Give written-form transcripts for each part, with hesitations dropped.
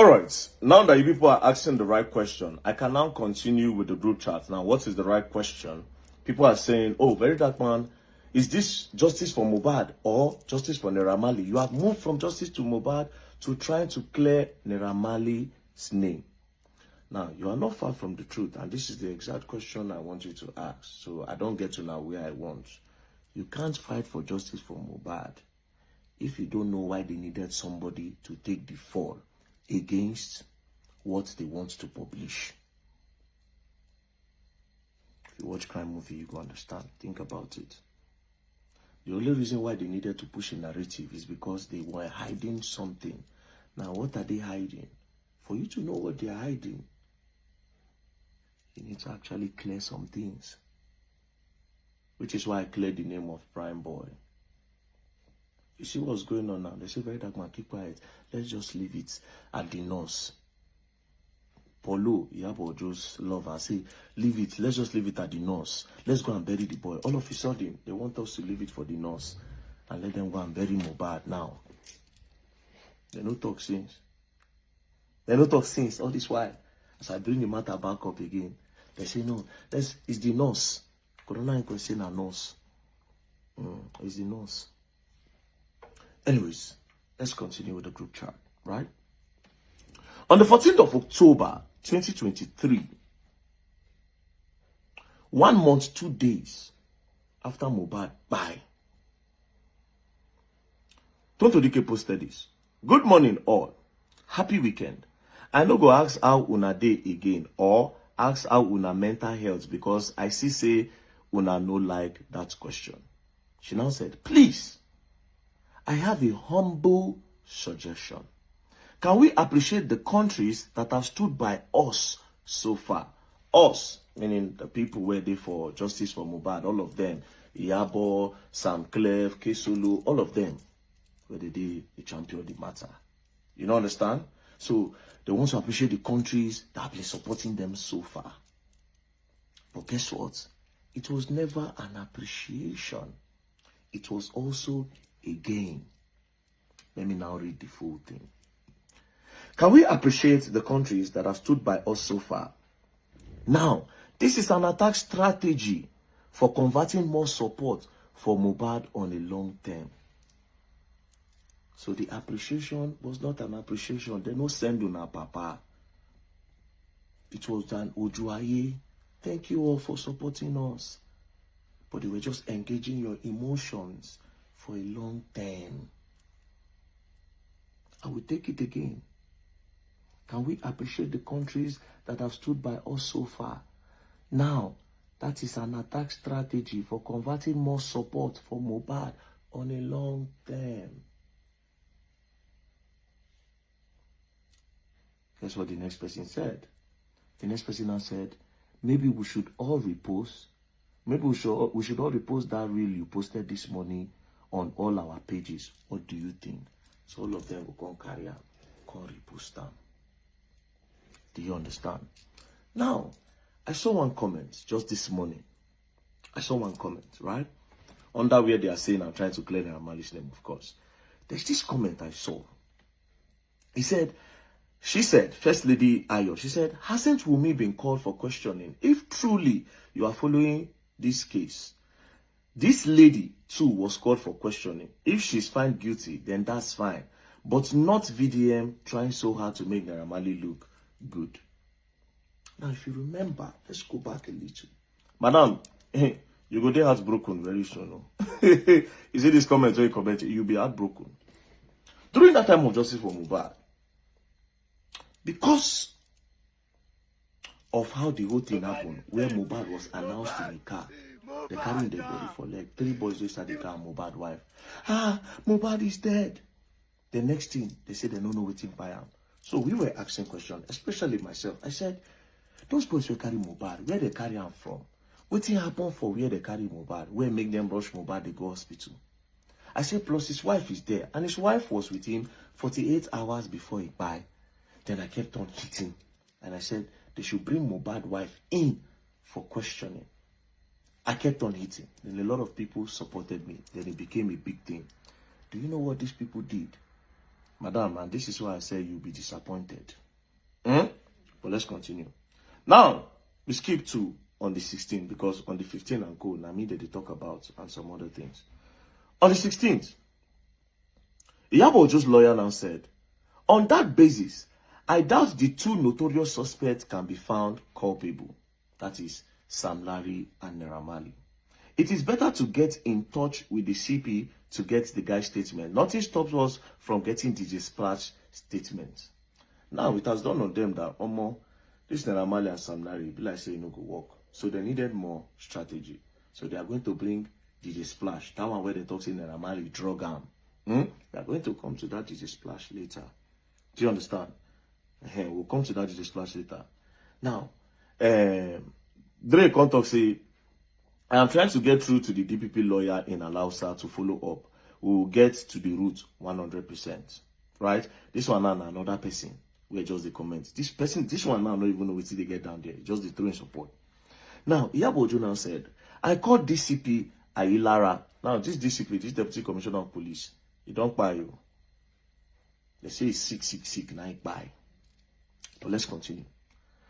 All right, now that you people are asking the right question, I can now continue with the group chat. Now, what is the right question? People are saying, oh, very dark man, is this justice for Mohbad or justice for Naira Marley? You have moved from justice to Mohbad to trying to clear Naira Marley's name. Now, you are not far from the truth, and this is the exact question I want you to ask, so I don't get to now where I want. You can't fight for justice for Mohbad if you don't know why they needed somebody to take the fall against what they want to publish. If you watch crime movie, you can understand. Think about it. The only reason why they needed to push a narrative is because they were hiding something. Now, what are they hiding? For you to know what they are hiding, you need to actually clear some things. Which is why I cleared the name of Prime Boy. You see what's going on now? They say, very dark man, keep quiet. Let's just leave it at the nurse. Polo, Yabo, just love her. Say, leave it. Let's just leave it at the nurse. Let's go and bury the boy. All of a sudden, they want us to leave it for the nurse and let them go and bury Mohbad now. They no talk since. All this while. As I bring the matter back up again, they say, no, it's the nurse. Corona inquest a nurse. It's the nurse. Anyways, let's continue with the group chat, right? On the 14th of October, 2023, 1 month, 2 days after Mohbad died, Tonto Dike posted this. Good morning, all. Happy weekend. I no go ask how una dey again or ask how una mental health because I see say una no like that question. She now said, please, I have a humble suggestion. Can we appreciate the countries that have stood by us so far? Us, meaning the people who were there for justice for Mohbad, all of them. Iyabo, Sam Clef, Kesulu, all of them. Where they champion the matter. You know, understand? So, they want to appreciate the countries that have been supporting them so far. But guess what? It was never an appreciation. It was also a gain. Let me now read the full thing. Can we appreciate the countries that have stood by us so far? Now, this is an attack strategy for converting more support for Mohbad on a long term. So the appreciation was not an appreciation. They no send on our papa. It was an Ojuaye. Thank you all for supporting us. But they were just engaging your emotions for a long term. I will take it again. Can we appreciate the countries that have stood by us so far? Now, that is an attack strategy for converting more support for Mohbad on a long term. Guess what the next person said? The next person now said, maybe we should all repost. Maybe we should all repost that reel you posted this morning on all our pages. What do you think? So all of them will come carry out, come repost them. Do you understand? Now, I saw one comment just this morning. I saw one comment, right? Under where they are saying I'm trying to clear Naira Marley's name, of course. There's this comment I saw. She said, First Lady Ayo, she said, hasn't Wunmi been called for questioning? If truly you are following this case, this lady too was called for questioning. If she's found guilty, then that's fine. But not VDM trying so hard to make Naira Marley look good. Now, if you remember, let's go back a little. Madam, you go there heartbroken very soon. No? You see this comment where you comment, you'll be heartbroken. During that time of justice for Mohbad, because of how the whole thing happened, where Mohbad was announced in a car, they carrying the body for leg. 3 boys inside the car, Mohbad wife. Mohbad is dead. The next thing, they said they don't know waiting by him. So we were asking questions, especially myself. I said, those boys will carry Mohbad, where they carry him from? Waiting happen for where they carry Mohbad, where make them rush Mohbad, they go hospital. I said, plus his wife is there, and his wife was with him 48 hours before he died. Then I kept on hitting, and I said, they should bring Mohbad wife in for questioning. I kept on hitting. Then a lot of people supported me. Then it became a big thing. Do you know what these people did? Madam, and this is why I say you'll be disappointed. But let's continue. Now, we skip to on the 16th, because on the 15th and go, now me that they talk about and some other things. On the 16th, Iyabo Ojo's lawyer now said, on that basis, I doubt the two notorious suspects can be found culpable. That is, Sam Larry and Naira Marley. It is better to get in touch with the CP to get the guy's statement. Nothing stops us from getting DJ Splash statement. Now, it has dawned on them that, this Naira Marley and Sam Larry, be like say, no go work. So they needed more strategy. So they are going to bring DJ Splash. That one where they talk saying Naira Marley drug arm. They are going to come to that DJ Splash later. Do you understand? We'll come to that DJ Splash later. Now, Drake can't talk say, I am trying to get through to the DPP lawyer in Alausa to follow up. We will get to the root 100%. Right? This one and another person. We're just the comments. This one now, I don't even know what they get down there. Just the throwing support. Now, Iyabo Ojo now said, I called DCP Ayilara. Now, this DCP, this Deputy Commissioner of Police, he don't buy you. They say he's sick, now he buy. But let's continue.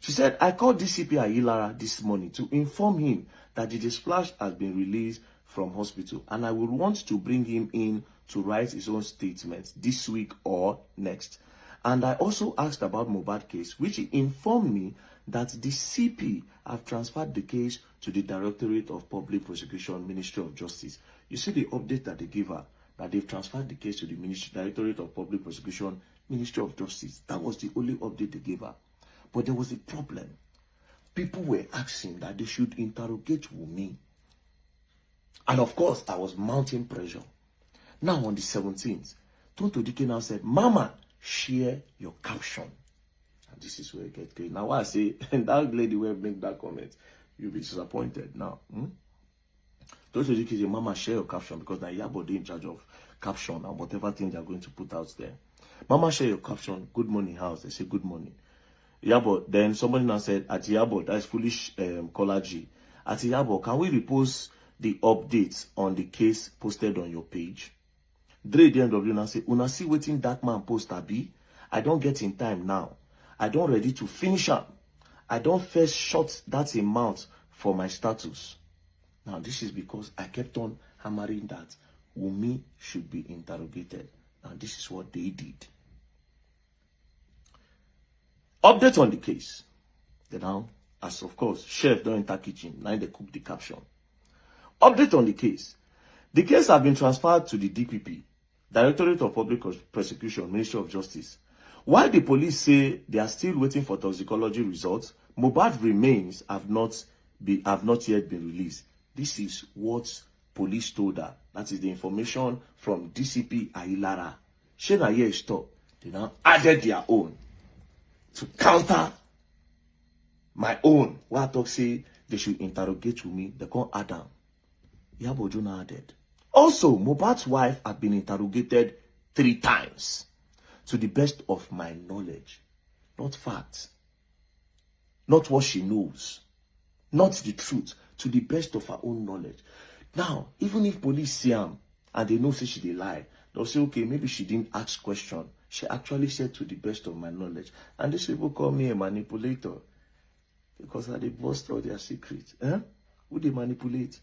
She said, I called DCP Ayilara this morning to inform him that the Splash has been released from hospital and I would want to bring him in to write his own statement this week or next. And I also asked about Mohbad case, which he informed me that the CP have transferred the case to the Directorate of Public Prosecution, Ministry of Justice. You see the update that they gave her, that they've transferred the case to the Directorate of Public Prosecution, Ministry of Justice. That was the only update they gave her. But there was a problem. People were asking that they should interrogate Wunmi. And of course, I was mounting pressure. Now on the 17th, Tonto Dike now said, Mama, share your caption. And this is where it gets clear. Now what I say, and that lady will make that comment, you'll be disappointed now. Tonto Dike say, Mama, share your caption, because now Iyabo dey in charge of caption and whatever thing they're going to put out there. Mama, share your caption. Good morning, house. They say good morning. Iyabo, then somebody now said, at Iyabo, that is foolish caller G. At Iyabo, can we repost the updates on the case posted on your page? Dre DMW now say, Una see waiting that man post abi? I don't get in time now. I don't ready to finish up. I don't first shot that amount for my status. Now this is because I kept on hammering that Wunmi should be interrogated. And this is what they did. Update on the case. Then now, as of course, chef don't enter kitchen. Now they cook the caption. Update on the case. The case has been transferred to the DPP, Directorate of Public Prosecution, Ministry of Justice. While the police say they are still waiting for toxicology results, Mohbad remains have not yet been released. This is what police told her. That is the information from DCP Ayilara. Shena here stop. They now added their own to counter my own. Why I talk say they should interrogate me. They can't add them. Iyabo Ojo now added. Also, Mohbad's wife had been interrogated 3 times. To the best of my knowledge. Not facts. Not what she knows. Not the truth. To the best of her own knowledge. Now, even if police see her and they know say she dey lie, they'll say, okay, maybe she didn't ask question. She actually said to the best of my knowledge. And these people call me a manipulator. Because I dey bust all their secrets. Who they manipulate?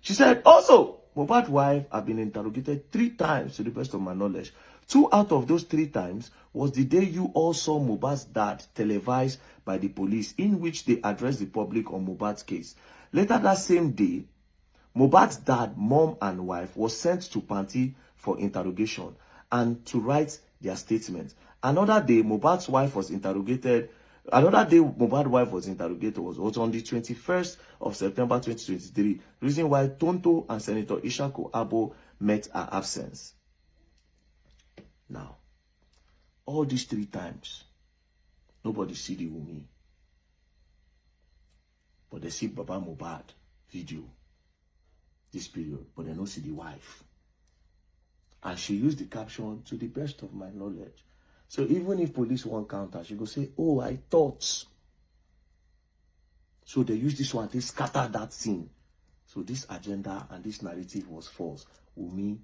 She said, also, Mohbad's wife have been interrogated 3 times to the best of my knowledge. 2 out of those 3 times was the day you all saw Mohbad's dad televised by the police, in which they addressed the public on Mohbad's case. Later that same day, Mohbad's dad, mom, and wife was sent to Panti for interrogation and to write their statement. Another day, Mohbad's wife was interrogated. Another day, Mohbad's wife was interrogated was on the 21st of September 2023. Reason why Tonto and Senator Ishaku Abo met her absence. Now, all these 3 times, nobody see the Wunmi. But they see Baba Mohbad video this period, but they don't see the wife. And she used the caption, to the best of my knowledge. So even if police won't counter, she go say, oh, I thought. So they use this one to scatter that scene. So this agenda and this narrative was false. Wunmi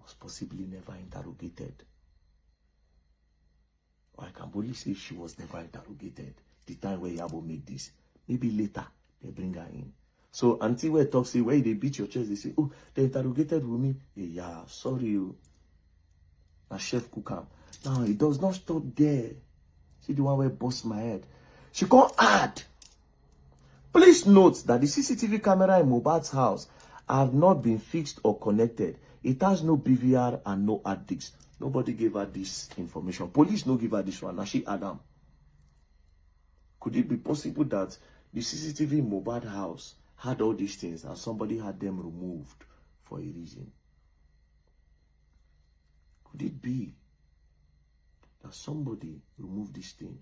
was possibly never interrogated. Or I can boldly say she was never interrogated. The time where Yabo made this. Maybe later, they bring her in. So, until we talk, say, where they beat your chest, they say, oh, they interrogated Wumi. Hey, yeah, sorry, you. Now, Chef Kukam. Now, it does not stop there. See the one where bust my head. She can't add. Please note that the CCTV camera in Mohbad's house have not been fixed or connected. It has no BVR and no hard disks. Nobody gave her this information. Police no give her this one. Now she Adam. Could it be possible that the CCTV in Mohbad house had all these things and somebody had them removed for a reason? Could it be that somebody removed this thing?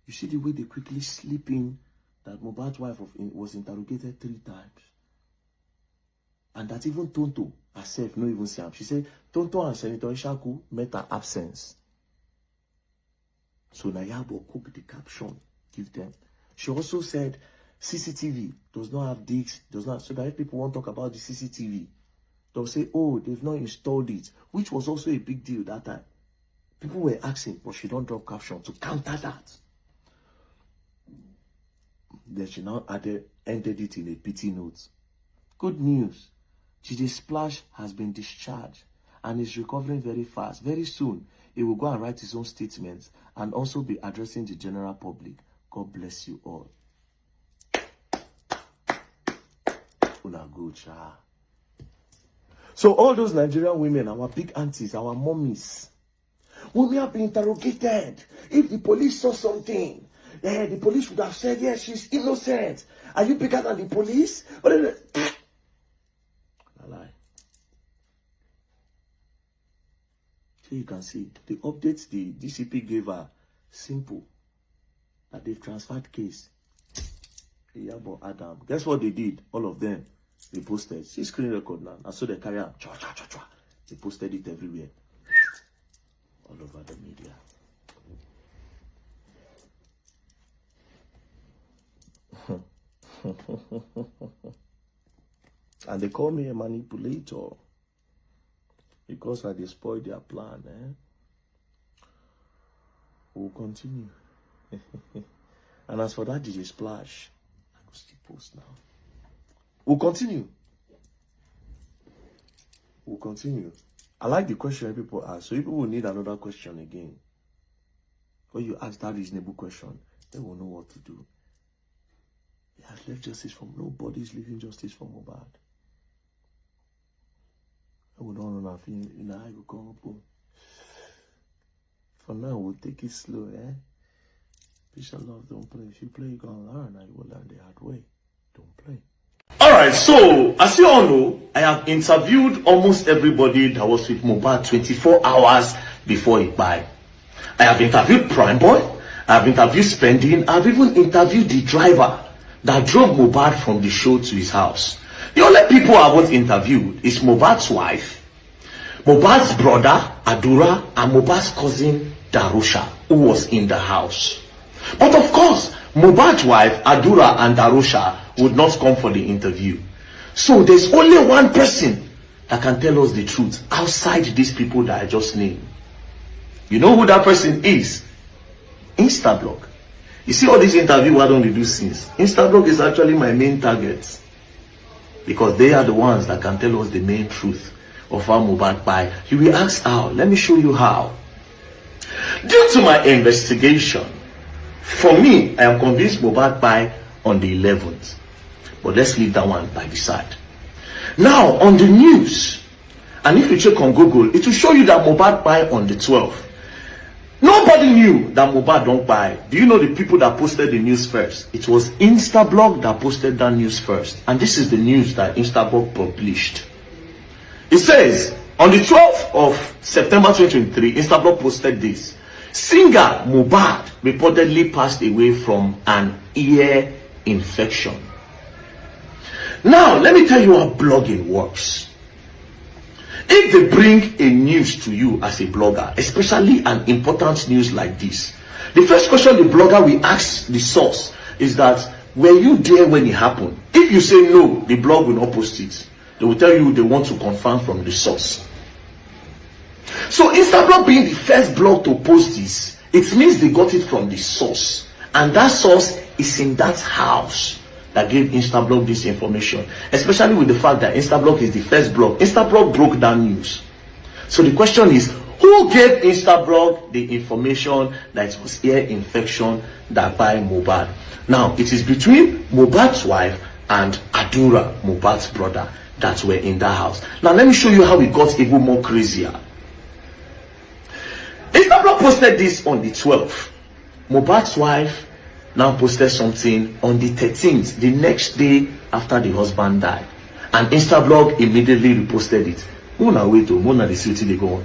You see the way they quickly slip in that Mohbad's wife was interrogated 3 times. And that even Tonto herself, no even Siam. She said, Tonto and Senator Ishaku met her absence. So Nayabo cooked the caption, give them. She also said, CCTV does not have discs, does not. So that if people want to talk about the CCTV, they'll say, oh, they've not installed it, which was also a big deal that time. People were asking, but she don't drop caption to counter that. Then she now ended it in a pity note. Good news. DJ Splash has been discharged and is recovering very fast. Very soon, he will go and write his own statements and also be addressing the general public. God bless you all. Una good, cha. So all those Nigerian women, our big aunties, our mommies, Wunmi have been interrogated. If the police saw something, the police would have said, yes, she's innocent. Are you bigger than the police? A lie. So you can see the updates the DCP gave her, simple. That they've transferred case. Yabo Adam. Guess what they did? All of them. They posted. See screen record now. And so they carry out. They posted it everywhere. All over the media. And they call me a manipulator because I destroyed their plan. We'll continue. And as for that DJ Splash, I will still post now. We'll continue. We'll continue. I like the question people ask. So if people will need another question again, when you ask that reasonable question, they will know what to do. He has left justice from nobody's leaving justice from Mohbad. I would don't know nothing. You know, I will go up. For now, we'll take it slow, Peace and love, don't play. If you play, you're gonna learn, and you will learn the hard way. Don't play. Alright, so as you all know, I have interviewed almost everybody that was with Mohbad 24 hours before he died. I have interviewed Prime Boy, I have interviewed Spending, I have even interviewed the driver that drove Mohbad from the show to his house. The only people I haven't interviewed is Mohbad's wife, Mohbad's brother, Adura, and Mohbad's cousin, Darusha, who was in the house. But of course, Mohbad's wife, Adura, and Darusha would not come for the interview. So there's only one person that can tell us the truth outside these people that I just named. You know who that person is? Instablog. You see all these interviews, why don't they do scenes? Instablog is actually my main target. Because they are the ones that can tell us the main truth of how Mohbad died. You will ask how. Let me show you how. Due to my investigation, for me, I am convinced Mohbad died on the 11th. But let's leave that one by the side. Now, on the news, and if you check on Google, it will show you that Mohbad died on the 12th. Nobody knew that Mohbad don't buy. Do you know the people that posted the news first? It was Instablog that posted that news first. And this is the news that Instablog published. It says, on the 12th of September 2023, Instablog posted this. Singer Mohbad reportedly passed away from an ear infection. Now, let me tell you how blogging works. If they bring a news to you as a blogger, especially an important news like this, the first question the blogger will ask the source is that, were you there when it happened? If you say no, the blog will not post it. They will tell you they want to confirm from the source. So Instablog being the first blog to post this, it means they got it from the source. And that source is in that house that gave Instablog this information. Especially with the fact that Instablog is the first blog. Instablog broke down news. So the question is, who gave Instablog the information that it was ear infection that by Mohbad? Now, it is between Mohbad's wife and Adura, Mohbad's brother, that were in that house. Now, let me show you how it got even more crazier. Instablog posted this on the 12th. Mohbad's wife now posted something on the 13th, the next day after the husband died. And Instablog immediately reposted it. Mona wait to Mona the city they go on.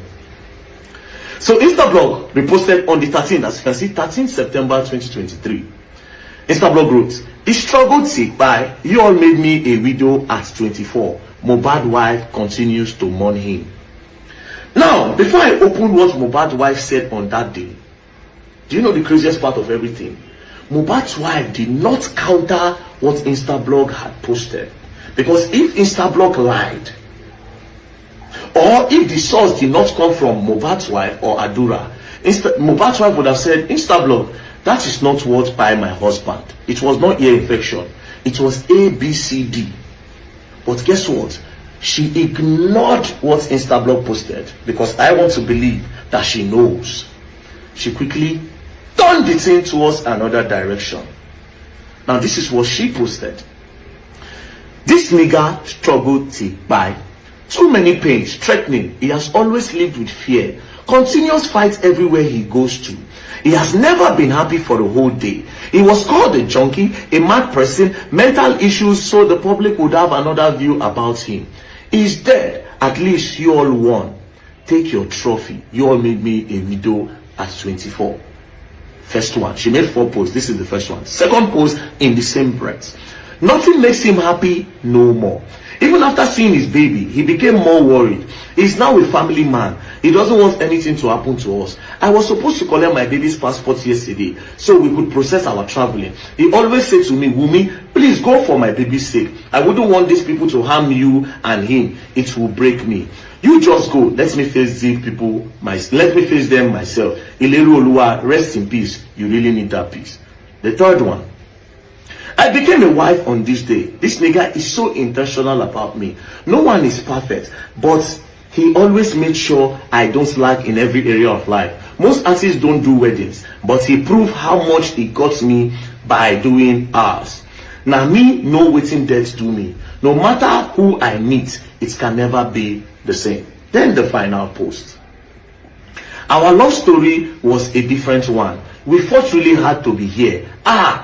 So Instablog reposted on the 13th, as you can see, 13th September 2023. Instablog wrote, "The struggle take by, you all made me a widow at 24. Mohbad wife continues to mourn him." Now, before I open what Mohbad wife said on that day, do you know the craziest part of everything? Mohbad's wife did not counter what Instablog had posted. Because if Instablog lied, or if the source did not come from Mohbad's wife or Adura, Mohbad's wife would have said, "Instablog, that is not what by my husband. It was not ear infection. It was ABCD." But guess what? She ignored what Instablog posted, because I want to believe that she knows. She quickly turned the thing towards another direction. Now, this is what she posted. "This nigga struggled to buy. Too many pains, threatening. He has always lived with fear. Continuous fights everywhere he goes to. He has never been happy for a whole day. He was called a junkie, a mad person, mental issues, so the public would have another view about him. He's dead. At least you all won. Take your trophy. You all made me a widow at 24. First one. She made 4 posts. This is the first one. Second post in the same breath. "Nothing makes him happy no more. Even after seeing his baby, he became more worried. He's now a family man. He doesn't want anything to happen to us. I was supposed to collect my baby's passport yesterday so we could process our traveling. He always said to me, 'Wumi, please go for my baby's sake. I wouldn't want these people to harm you and him. It will break me. You just go. Let me face these people. Let me face them myself. Ileru Oluwa, rest in peace. You really need that peace.'" The third one. "I became a wife on this day. This nigga is so intentional about me. No one is perfect, but he always made sure I don't lack in every area of life. Most artists don't do weddings, but he proved how much he got me by doing ours. Now me know wetin death do me. No matter who I meet, it can never be the same." Then the final post. "Our love story was a different one. We fought really hard to be here.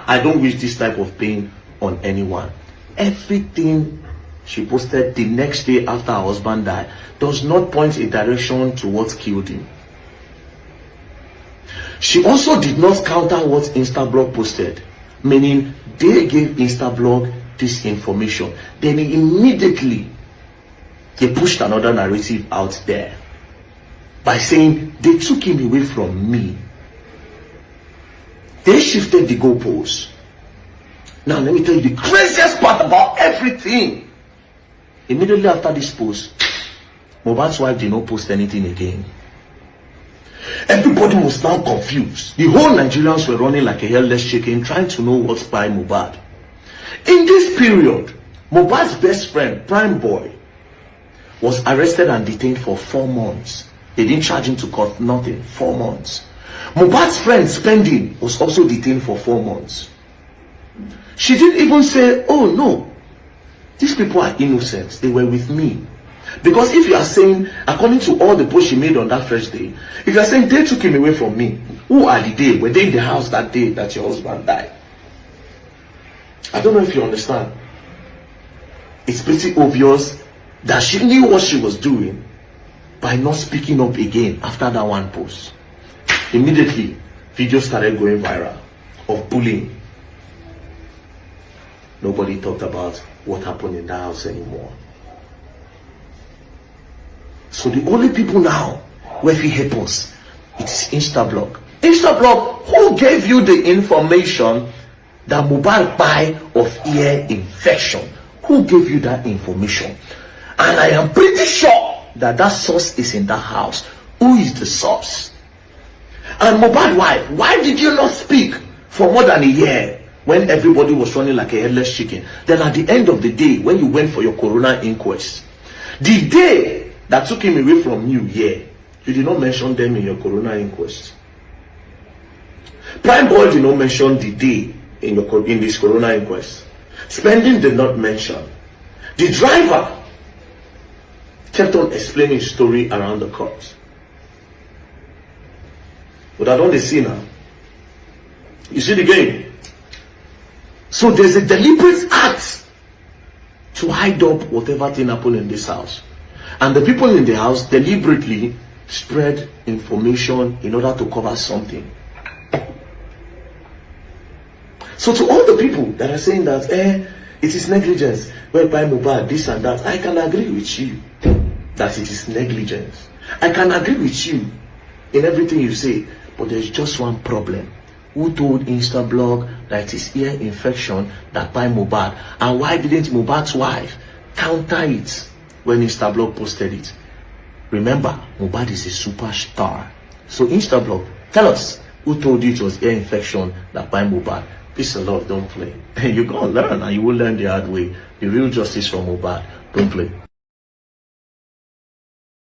I don't wish this type of pain on anyone." Everything she posted the next day after her husband died does not point a direction to what killed him. She also did not counter what Instablog posted, meaning they gave Instablog this information. Then immediately they pushed another narrative out there by saying they took him away from me. They shifted the goalposts. Now let me tell you the craziest part about everything. Immediately after this post, Mohbad's wife did not post anything again. Everybody was now confused. The whole Nigerians were running like a headless chicken, trying to know what's by Mohbad. In this period, Mohbad's best friend, Prime Boy, was arrested and detained for 4 months. They didn't charge him to court, nothing. 4 months. Mohbad's friend, Spending, was also detained for 4 months. She didn't even say, "Oh no, these people are innocent. They were with me." Because if you are saying, according to all the posts she made on that first day, if you are saying they took him away from me, who are the day? Were they in the house that day that your husband died? I don't know if you understand. It's pretty obvious that she knew what she was doing by not speaking up again after that one post. Immediately, videos started going viral of bullying. Nobody talked about what happened in that house anymore. So the only people now where it happens, it is Instablog. Instablog, who gave you the information that Mohbad died of ear infection? Who gave you that information? And I am pretty sure that that source is in that house. Who is the source? And Mohbad's wife, why did you not speak for more than a year when everybody was running like a headless chicken? Then at the end of the day, when you went for your coroner inquest, the day that took him away from you here, you did not mention them in your coroner inquest. Prime Boy did not mention the day in this coroner inquest. Spending did not mention. The driver kept on explaining his story around the court. But I don't see now. You see the game? So there's a deliberate act to hide up whatever thing happened in this house. And the people in the house deliberately spread information in order to cover something. So to all the people that are saying that it is negligence, whereby Mohbad, this and that, I can agree with you that it is negligence. I can agree with you in everything you say, but there's just one problem. Who told Instablog that it is ear infection that by Mohbad? And why didn't Mohbad's wife counter it when Instablog posted it? Remember, Mohbad is a superstar. So Instablog, tell us who told you it was ear infection that by Mohbad? Peace and love, don't play. You're gonna learn, and you will learn the hard way. The real justice from Mohbad, don't play.